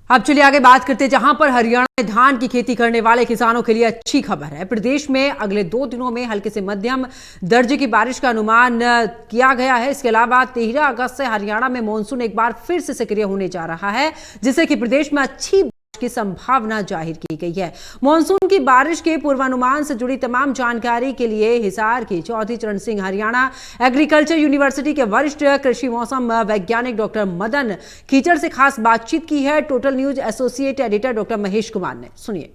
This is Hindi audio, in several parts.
अब चलिए आगे बात करते हैं, जहां पर हरियाणा में धान की खेती करने वाले किसानों के लिए अच्छी खबर है। प्रदेश में अगले 2 दिनों में हल्के से मध्यम दर्जे की बारिश का अनुमान किया गया है। इसके अलावा 13 अगस्त से हरियाणा में मानसून एक बार फिर से सक्रिय होने जा रहा है, जिससे कि प्रदेश में अच्छी की संभावना जाहिर की गई है। मानसून की बारिश के पूर्वानुमान से जुड़ी तमाम जानकारी के लिए हिसार के चौधरी चरण सिंह हरियाणा एग्रीकल्चर यूनिवर्सिटी के वरिष्ठ कृषि मौसम वैज्ञानिक डॉक्टर मदन खीचड़ से खास बातचीत की है। Total news associate editor doctor Mahesh Kumar ने, सुनिए।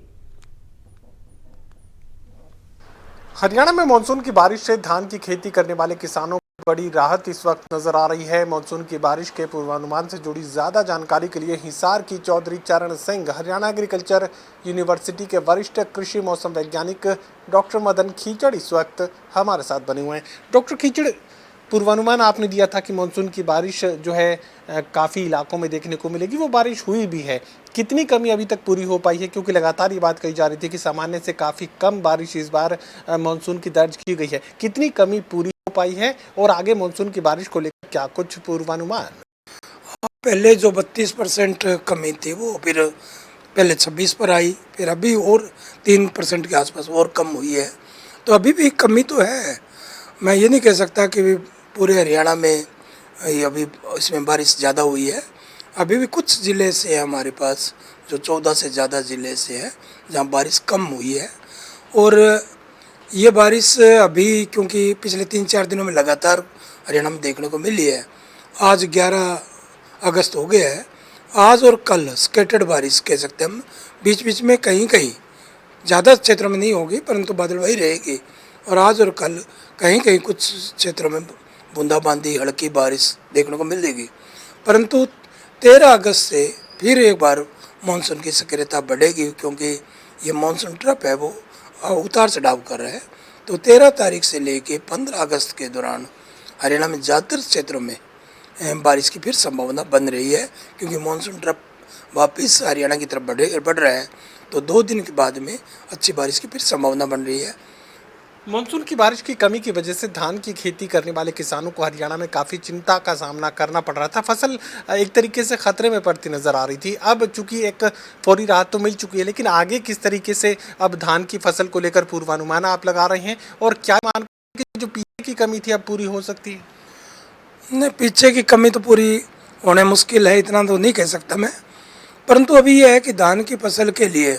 हरियाणा में मानसून की बारिश से धान की खेती करने वाले किसानों बड़ी राहत इस वक्त नजर आ रही है। मानसून की बारिश के पूर्वानुमान से जुड़ी ज्यादा जानकारी के लिए हिसार की चौधरी चरण सिंह हरियाणा एग्रीकल्चर यूनिवर्सिटी के वरिष्ठ कृषि मौसम वैज्ञानिक डॉक्टर मदन खीचड़ इस वक्त हमारे साथ बने हुए हैं। डॉक्टर खीचड़, पूर्वानुमान आपने दिया था कि मानसून की बारिश जो है काफ़ी इलाकों में देखने को मिलेगी, वो बारिश हुई भी है। कितनी कमी अभी तक पूरी हो पाई है, क्योंकि लगातार ये बात कही जा रही थी कि सामान्य से काफ़ी कम बारिश इस बार मानसून की दर्ज की गई है। कितनी कमी पूरी हो पाई है और आगे मानसून की बारिश को लेकर क्या कुछ पूर्वानुमान? पहले जो 32% कमी थी वो फिर पहले 26 पर आई, फिर अभी और 3% के आसपास और कम हुई है। तो अभी भी कमी तो है। मैं ये नहीं कह सकता कि पूरे हरियाणा में ये अभी इसमें बारिश ज़्यादा हुई है। अभी भी कुछ ज़िले से है हमारे पास, जो 14 से ज़्यादा ज़िले से है जहाँ बारिश कम हुई है। और ये बारिश अभी क्योंकि पिछले 3-4 दिनों में लगातार हरियाणा में देखने को मिली है। आज 11 अगस्त हो गया है। आज और कल स्कैटर्ड बारिश कह सकते हैं हम, बीच बीच में कहीं कहीं, ज़्यादा क्षेत्रों में नहीं होगी परंतु बादलवाही रहेगी। और आज और कल कहीं कहीं कुछ क्षेत्रों में बूंदाबांदी हल्की बारिश देखने को मिलेगी। परंतु 13 अगस्त से फिर एक बार मानसून की सक्रियता बढ़ेगी, क्योंकि ये मानसून ट्रप है वो उतार चढ़ाव कर रहा है। तो 13 तारीख से लेके 15 अगस्त के दौरान हरियाणा में ज़्यादातर क्षेत्रों में बारिश की फिर संभावना बन रही है, क्योंकि मानसून ट्रप वापस हरियाणा की तरफ बढ़ रहा है। तो 2 दिन के बाद में अच्छी बारिश की फिर संभावना बन रही है। मानसून की बारिश की कमी की वजह से धान की खेती करने वाले किसानों को हरियाणा में काफ़ी चिंता का सामना करना पड़ रहा था। फसल एक तरीके से खतरे में पड़ती नजर आ रही थी। अब चूंकि एक फौरी राहत तो मिल चुकी है, लेकिन आगे किस तरीके से अब धान की फसल को लेकर पूर्वानुमान आप लगा रहे हैं, और क्या मान कि जो पीछे की कमी थी अब पूरी हो सकती है? नहीं, पीछे की कमी तो पूरी होने मुश्किल है, इतना तो नहीं कह सकता मैं। परंतु अभी यह है कि धान की फसल के लिए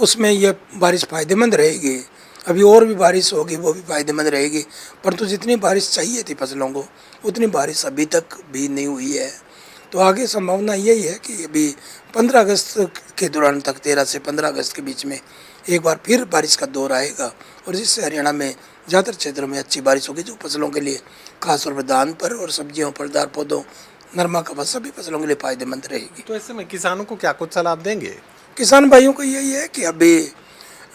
उसमें यह बारिश फ़ायदेमंद रहेगी। अभी और भी बारिश होगी, वो भी फ़ायदेमंद रहेगी। परंतु जितनी बारिश चाहिए थी फसलों को, उतनी बारिश अभी तक भी नहीं हुई है। तो आगे संभावना यही है कि अभी 15 अगस्त के दौरान तक, 13 से 15 अगस्त के बीच में एक बार फिर बारिश का दौर आएगा, और जिससे हरियाणा में ज़्यादातर क्षेत्रों में अच्छी बारिश होगी, जो फसलों के लिए खासतौर पर धान पर और सब्जियों, फलदार पौधों, नरमा कपास सभी फसलों के लिए फ़ायदेमंद रहेगी। तो ऐसे में किसानों को क्या कुछ सलाह देंगे? किसान भाइयों को यही है कि अभी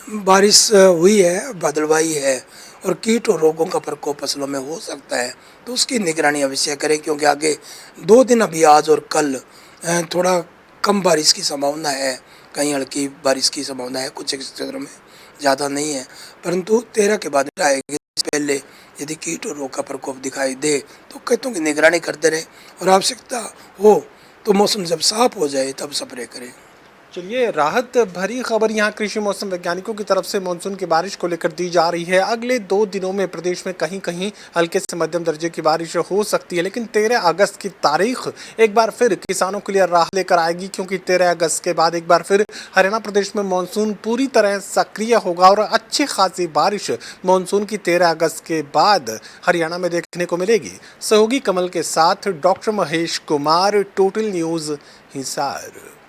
बारिश हुई है, बादलवाही है, और कीट और रोगों का प्रकोप फसलों में हो सकता है, तो उसकी निगरानी अवश्य करें, क्योंकि आगे 2 दिन अभी आज और कल थोड़ा कम बारिश की संभावना है। कहीं हल्की बारिश की संभावना है, कुछ क्षेत्रों में ज़्यादा नहीं है। परंतु 13 के बाद आएगी, पहले यदि कीट और रोग का प्रकोप दिखाई दे तो खेतों की निगरानी करते रहें, और आवश्यकता हो तो मौसम जब साफ हो जाए तब स्प्रे करें। चलिए, राहत भरी खबर यहाँ कृषि मौसम वैज्ञानिकों की तरफ से मानसून की बारिश को लेकर दी जा रही है। अगले 2 दिनों में प्रदेश में कहीं कहीं हल्के से मध्यम दर्जे की बारिश हो सकती है, लेकिन 13 अगस्त की तारीख एक बार फिर किसानों के लिए राहत लेकर आएगी, क्योंकि 13 अगस्त के बाद एक बार फिर हरियाणा प्रदेश में मानसून पूरी तरह सक्रिय होगा, और अच्छी खासी बारिश मानसून की 13 अगस्त के बाद हरियाणा में देखने को मिलेगी। सहयोगी कमल के साथ doctor Mahesh Kumar, total news, Hisar.